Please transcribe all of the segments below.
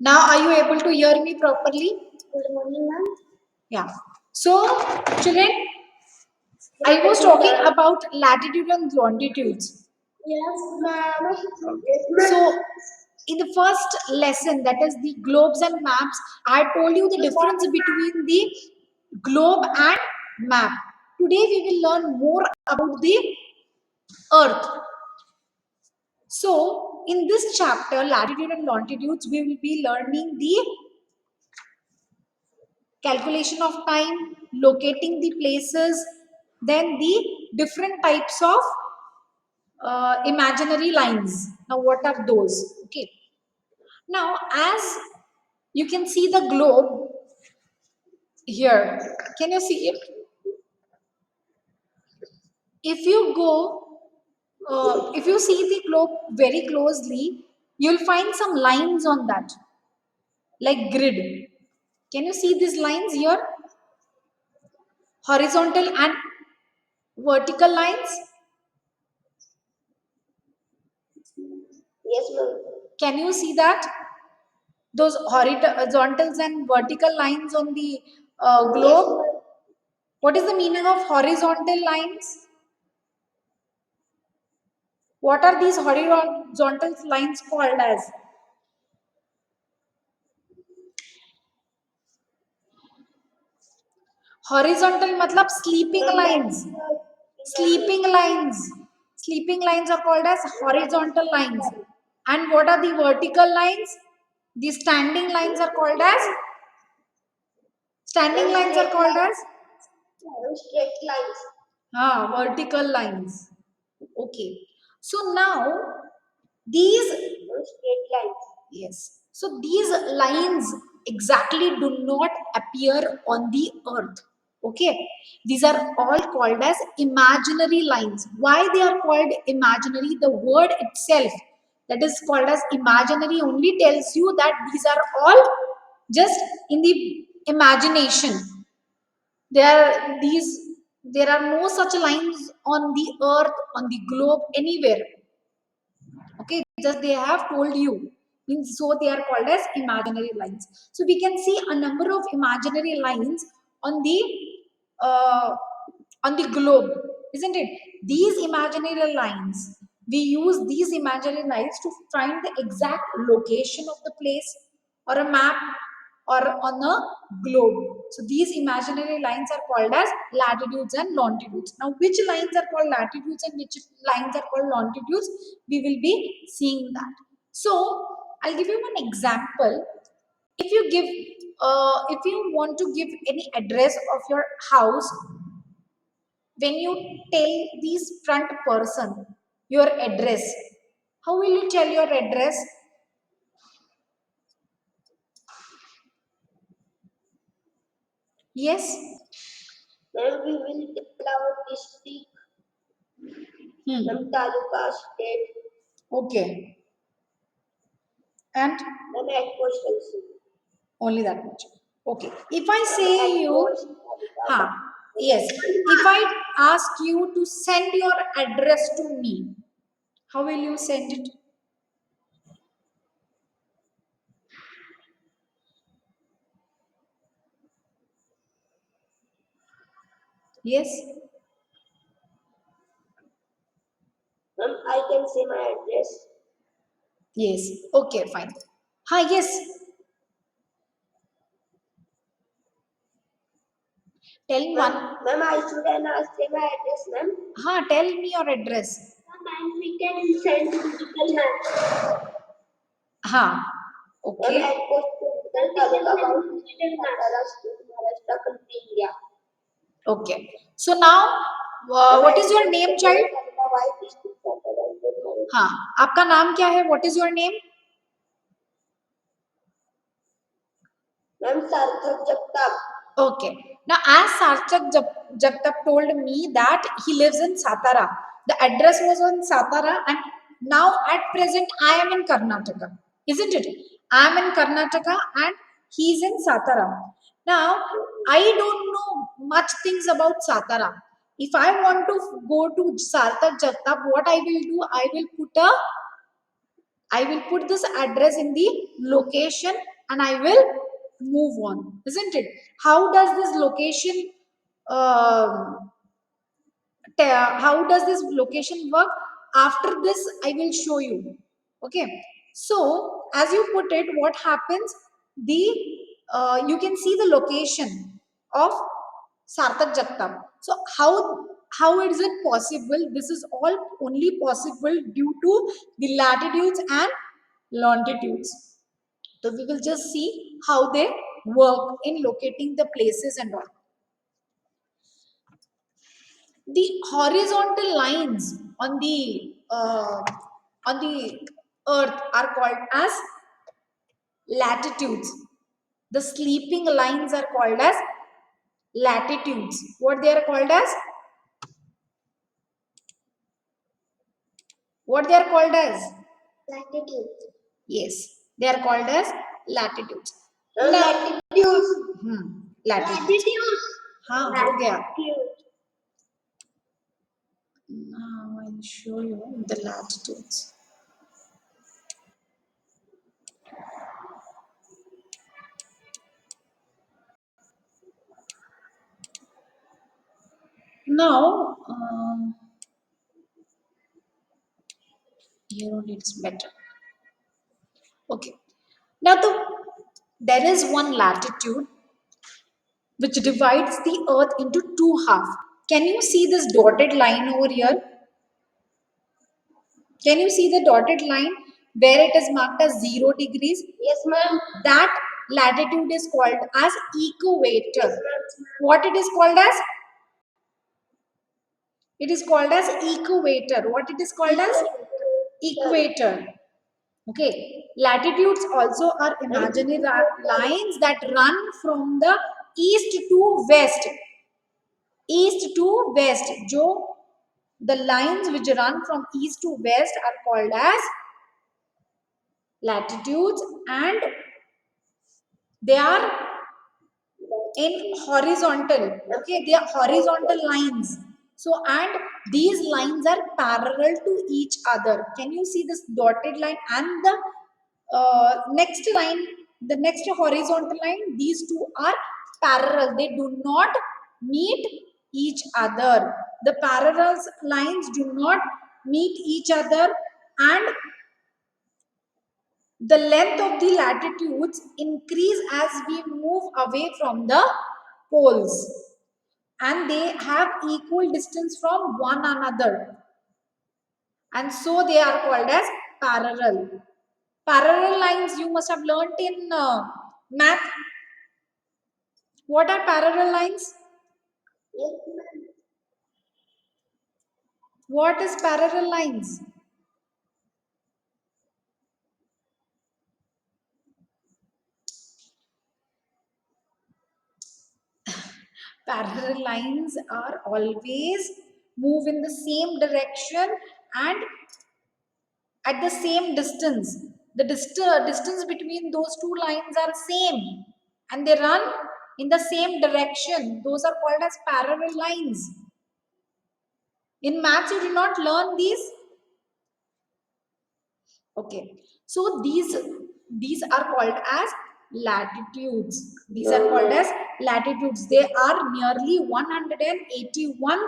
Now, are you able to hear me properly? Good morning, ma'am. Yeah. So, children, I was talking about latitude and longitudes. Yes, ma'am. So, in the first lesson, that is the globes and maps, I told you the difference between the globe and map. Today, we will learn more about the Earth. So, in this chapter, latitude and longitudes, we will be learning the calculation of time, locating the places, then the different types of imaginary lines. Now, what are those? Okay. Now, as you can see the globe here, can you see it? If you go, if you see the globe very closely, you'll find some lines on that, like grid. Can you see these lines here? Horizontal and vertical lines. Yes, ma'am. Can you see that? Those horizontals and vertical lines on the globe. What is the meaning of horizontal lines? What are these horizontal lines called as? Horizontal matlab sleeping lines. Sleeping lines. Sleeping lines are called as horizontal lines. And what are the vertical lines? The standing lines are called as? Standing lines are called as? Straight lines. Vertical lines. Okay. So now these Straight lines. yes. So these lines exactly do not appear on the earth. Okay. These are all called as imaginary lines. Why they are called imaginary? The word itself that is called as imaginary only tells you that these are all just in the imagination. There are no such lines on the earth, on the globe, anywhere. Okay, just they have told you. Means so they are called as imaginary lines. So we can see a number of imaginary lines uh, on the globe, isn't it? These imaginary lines, we use these imaginary lines to find the exact location of the place or a map or on a globe. So these imaginary lines are called as latitudes and longitudes. Now, which lines are called latitudes and which lines are called longitudes? We will be seeing that. So I'll give you one example. If you want to give any address of your house, when you tell this front person your address, how will you tell your address? Yes. Then we will tell our district, taluka, state, Okay. And then at post also. only that much. Okay. If I say you, yes. If I ask you to send your address to me, how will you send it? Yes. Ma'am, I can say my address. Yes. Okay. Fine. Yes. Tell me one. Ma'am, I should say my address, ma'am. Tell me your address. Ma'am, we can send digital map. Okay. Ma'am, at post taluka about Maharashtra, country, India. Okay. So now, what is your name, child? हाँ, आपका नाम क्या है? What is your name? Ma'am, Sarthak Jagtap. Okay. Now, as Sarthak Jagtap told me that he lives in Satara. The address was on Satara, and now at present I am in Karnataka, isn't it? I am in Karnataka, and he is in Satara. Now, I don't know much things about Satara. If I want to go to Sarthak Jagtap, what I will do? I will put a I will put this address in the location and I will move on, isn't it? How does this location um, how does this location work? After this I will show you. Okay, so as you put it, what happens, the you can see the location of Sarthak Jagtap. So how is it possible? This is all only possible due to the latitudes and longitudes. So we will just see how they work in locating the places and all. The horizontal lines on the earth are called as latitudes. The sleeping lines are called as latitudes. What they are called as? What they are called as? Latitude. Yes, they are called as latitudes. Latitude. Latitudes. Latitude. हाँ हो गया. Latitude. Now I'll show you the latitudes. Now here only it's better. Okay. Now there is one latitude which divides the earth into two halves. Can you see this dotted line over here? Can you see the dotted line where it is marked as 0 degrees? Yes, ma'am. That latitude is called as equator. Yes, ma'am. What it is called as? It is called as equator. What it is called as? Equator. Okay. Latitudes also are imaginary lines that run from the east to west. East to west. The lines which run from east to west are called as latitudes, and they are in horizontal. Okay, they are horizontal lines. So and these lines are parallel to each other. Can you see this dotted line and the next line, the next horizontal line? These two are parallel, they do not meet each other. The parallel lines do not meet each other, and the length of the latitudes increase as we move away from the poles, and they have equal distance from one another, and so they are called as parallel. Parallel lines you must have learnt in math. What are parallel lines? Yes, ma'am. What is parallel lines? Parallel lines are always move in the same direction and at the same distance. The distance between those two lines are same and they run in the same direction. Those are called as parallel lines. In maths, you did not learn these. Okay, so these are called as latitudes. These are called as latitudes. They are nearly 181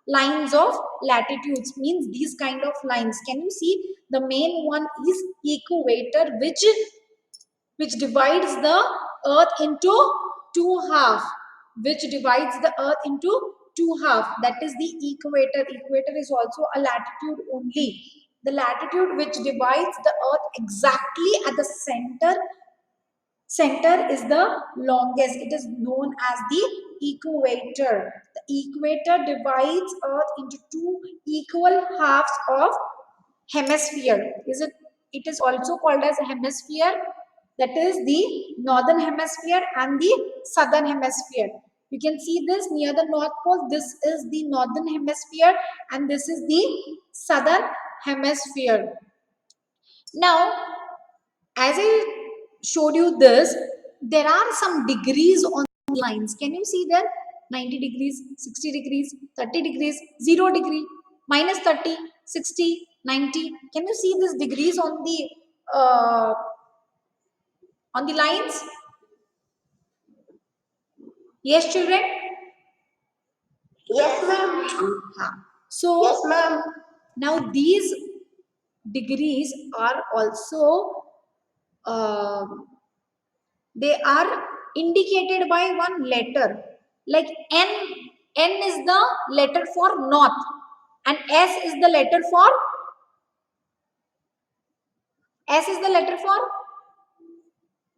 lines of latitudes. Means these kind of lines. Can you see? The main one is equator, which divides the earth into two half. Which divides the earth into two half. That is the equator. Equator is also a latitude only. The latitude which divides the earth exactly at the center is the longest. It is known as the equator. The equator divides earth into two equal halves of hemisphere. It is also called as a hemisphere. That is the northern hemisphere and the southern hemisphere. You can see this near the north pole. This is the northern hemisphere and this is the southern hemisphere. Now, as I showed you this, there are some degrees on lines. Can you see there? 90 degrees, 60 degrees, 30 degrees, 0 degree, minus 30, 60, 90. Can you see these degrees on the uh, on the lines? Yes, children? Yes, ma'am. So, Yes, ma'am. now these degrees are also they are indicated by one letter, like n is the letter for north and s is the letter for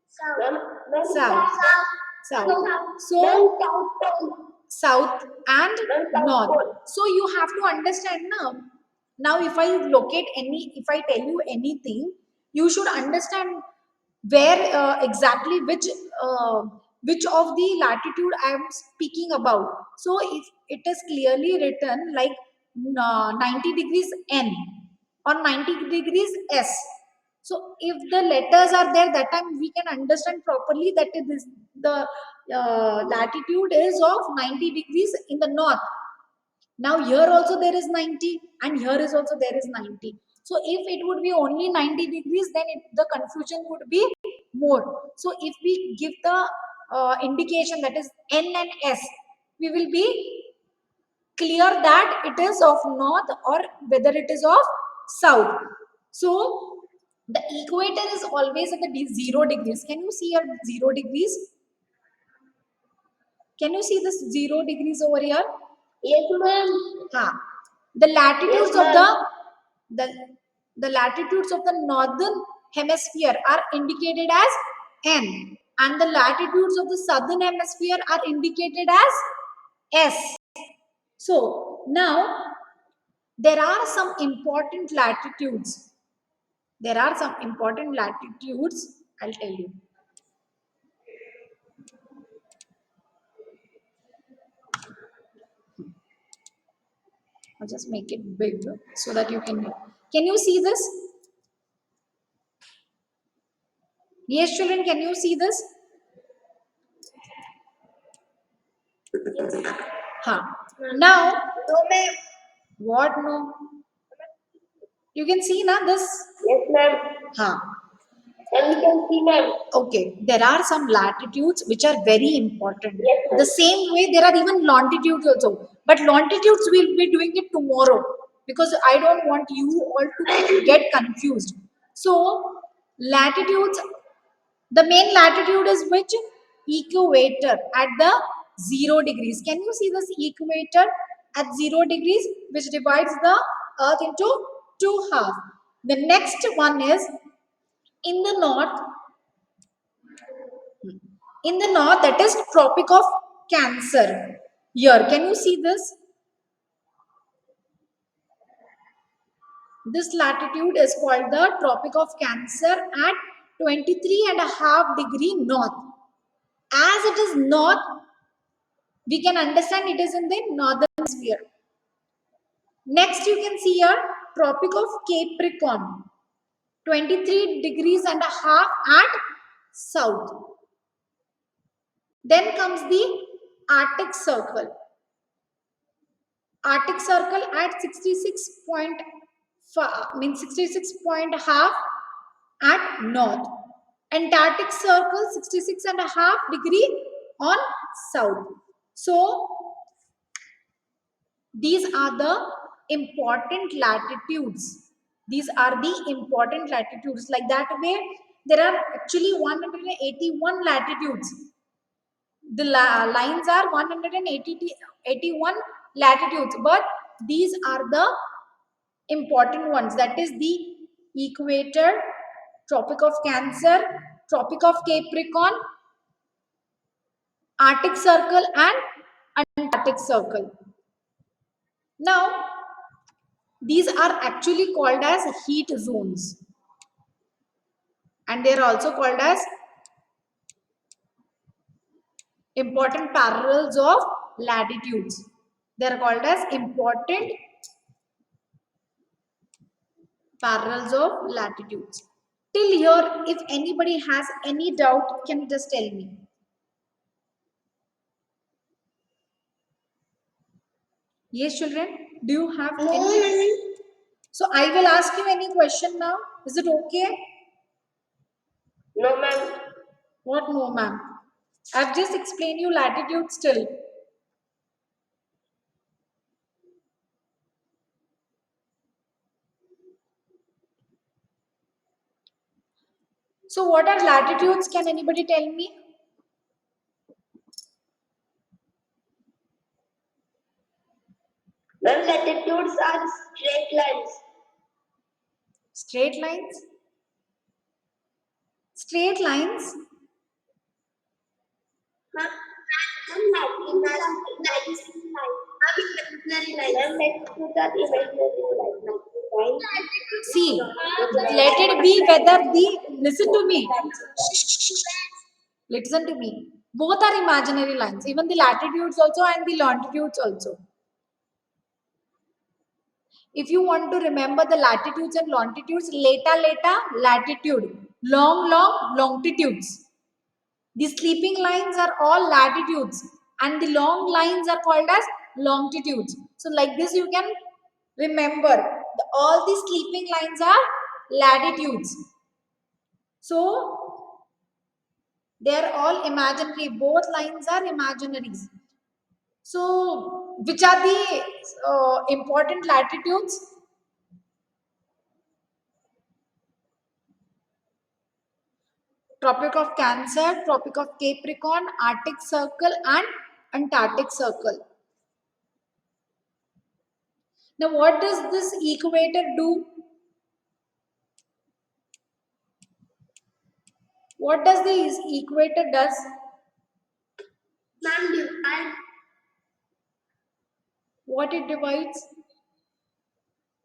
south. So south and north. So you have to understand now if I locate any, if I tell you anything, you should understand where exactly which of the latitude I am speaking about. So if it is clearly written like 90 degrees n or 90 degrees s, so if the letters are there, that time we can understand properly that it is the latitude is of 90 degrees in the north. Now here also there is 90 and here is also there is 90. So if it would be only 90 degrees, then the confusion would be more. So if we give the indication that is n and s, we will be clear that it is of north or whether it is of south. So the equator is always at the 0 degrees. Can you see your 0 degrees? Can you see this 0 degrees over here? Yes, ma'am. The latitudes Yes, of ma'am. the latitudes of the northern hemisphere are indicated as n, and the latitudes of the southern hemisphere are indicated as s. So now there are some important latitudes. There are some important latitudes. I'll tell you. I'll just make it big so that you can. Can you see this? Yes, children, can you see this? Huh. Now, No, ma'am. what no? You can see now this. Yes, ma'am. Huh. And we can see, ma'am. Okay, there are some latitudes which are very important. Yes, ma'am. The same way there are even longitudes also. But longitudes we'll be doing it tomorrow because I don't want you all to get confused. So, latitudes, the main latitude is which? Equator at the 0 degrees. Can you see this equator at 0 degrees, which divides the earth into two halves? The next one is in the north, that is Tropic of Cancer. Here, can you see this? This latitude is called the Tropic of Cancer at 23.5 degree north. As it is north, we can understand it is in the northern hemisphere. Next, you can see here Tropic of Capricorn, 23.5 degrees at south. Then comes the Arctic Circle. Arctic Circle at 66.5 at north. Antarctic Circle 66.5 degree on south. So these are the important latitudes. These are the important latitudes. Like that way, there are actually 181 latitudes. The lines are 181 latitudes, but these are the important ones, that is the equator, Tropic of Cancer, Tropic of Capricorn, Arctic Circle and Antarctic Circle. Now these are actually called as heat zones, and they are also called as important parallels of latitudes. They are called as important parallels of latitudes. Till here, if anybody has any doubt, can you just tell me? Yes, children, do you have any? So I will ask you any question now. Is it okay? No, ma'am. What no, ma'am? I've just explained you latitude still. So what are latitudes? Can anybody tell me? Ma'am, latitudes are straight lines. Straight lines? Straight lines? Ma'am, latitudes are imaginary lines. See, let it be whether the, listen to me. Listen to me. Both are imaginary lines, even the latitudes also and the longitudes also. If you want to remember the latitudes and longitudes, latitude, longitudes. The sleeping lines are all latitudes and the long lines are called as longitudes. So like this you can remember all the sleeping lines are latitudes. So they are all imaginary. Both lines are imaginaries. So which are the important latitudes? Tropic of Cancer, Tropic of Capricorn, Arctic Circle and Antarctic Circle. Now what does this equator do? What does the equator does? Ma'am, divide. What it divides?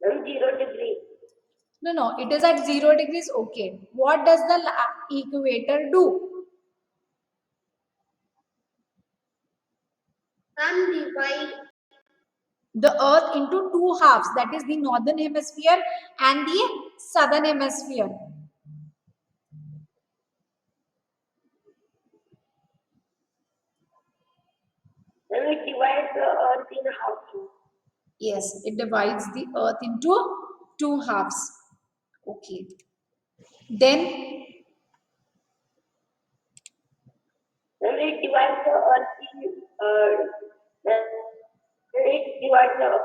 0 degree. No, it is at 0 degrees. Okay. What does the equator do? Ma'am, divide. The earth into two halves, that is the northern hemisphere and the southern hemisphere. Then we divide the earth in half. Yes, it divides the earth into two halves. Okay. Then Then we divide the earth in then we divide the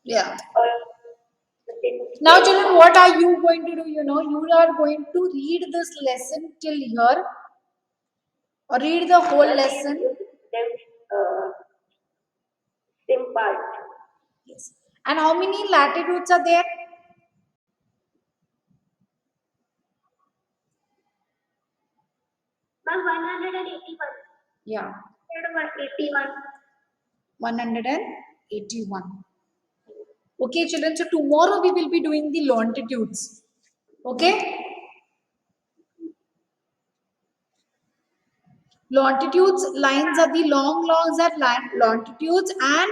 yeah. earth in Now children, what are you going to do? You know, you are going to read this lesson till here or read the whole lesson. Then same part. Yes. And how many latitudes are there? Ma'am, 181. Yeah, 181. 181. Okay, children. So tomorrow we will be doing the longitudes. Okay. Longitudes lines are the longs are longitudes and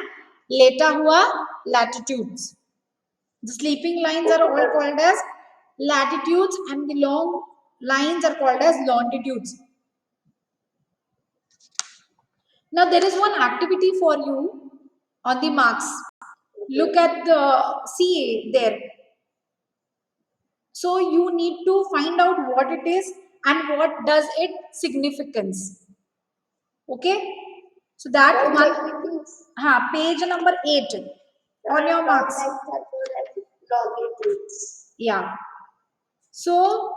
leta hua latitudes. The sleeping lines are all called as latitudes and the long lines are called as longitudes. Now there is one activity for you on the marks. Look at the CA there. So you need to find out what it is and what does it significance. Okay. So that one, page number 8 on your marks. Yeah. So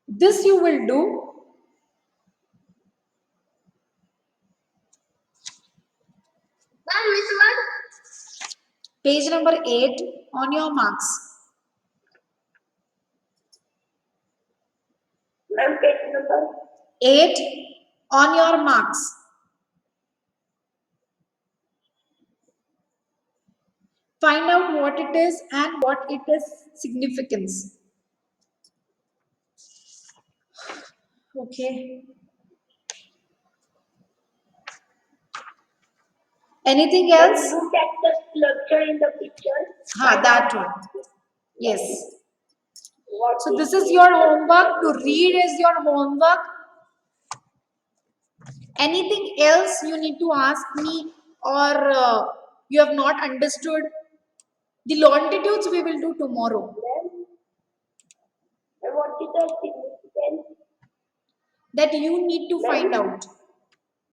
this you will do. Page number 8 on your marks. Ma'am, page number 8 on your marks. Find out what it is and what it is significance. Okay. Anything else? look at the structure in the picture. That one. Yes. What So this is your homework. To read is your homework. Anything else you need to ask me or you have not understood? The longitudes we will do tomorrow. And what is the significance? that you need to find Many out.